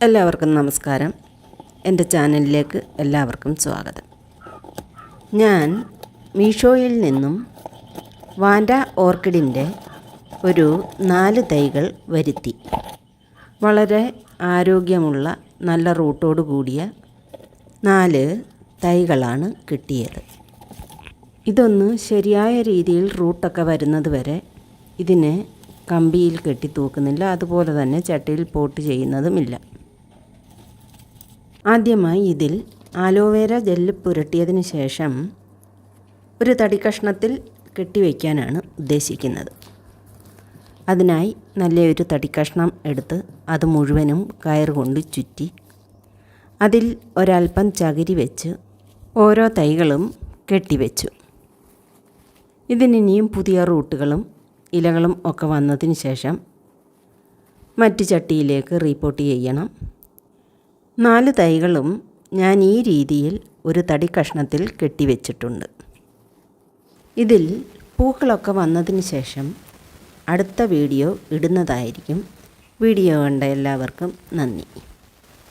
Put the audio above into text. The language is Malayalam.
എല്ലാവർക്കും നമസ്കാരം. എൻ്റെ ചാനലിലേക്ക് എല്ലാവർക്കും സ്വാഗതം. ഞാൻ മീഷോയിൽ നിന്നും വാൻഡ ഓർക്കിഡിൻ്റെ ഒരു 4 തൈകൾ വരുത്തി. വളരെ ആരോഗ്യമുള്ള നല്ല റൂട്ടോട് കൂടിയ 4 തൈകളാണ് കിട്ടിയത്. ഇതൊന്ന് ശരിയായ രീതിയിൽ റൂട്ടൊക്കെ വരുന്നത് വരെ ഇതിനെ കമ്പിയിൽ കെട്ടി തൂക്കുന്നില്ല, അതുപോലെ തന്നെ ചട്ടിയിൽ പോട്ട് ചെയ്യുന്നതുമില്ല. ആദ്യമായി ഇതിൽ ആലോവേര ജെല്ല് പുരട്ടിയതിന് ശേഷം ഒരു തടി കഷ്ണത്തിൽ കെട്ടിവയ്ക്കാനാണ് ഉദ്ദേശിക്കുന്നത്. അതിനായി നല്ലൊരു തടി കഷ്ണം എടുത്ത് അത് മുഴുവനും കയർ കൊണ്ട് ചുറ്റി അതിൽ ഒരൽപ്പം ചകിരി വെച്ച് ഓരോ തൈകളും കെട്ടിവെച്ചു. ഇതിനിയും പുതിയ റൂട്ടുകളും ഇലകളും ഒക്കെ വന്നതിന് ശേഷം മറ്റ് ചട്ടിയിലേക്ക് റീപോട്ട് ചെയ്യണം. 4 തൈകളും ഞാൻ ഈ രീതിയിൽ ഒരു തടി കഷ്ണത്തിൽ കെട്ടിവെച്ചിട്ടുണ്ട്. ഇതിൽ പൂക്കളൊക്കെ വന്നതിന് ശേഷം അടുത്ത വീഡിയോ ഇടുന്നതായിരിക്കും. വീഡിയോ കണ്ട എല്ലാവർക്കും നന്ദി.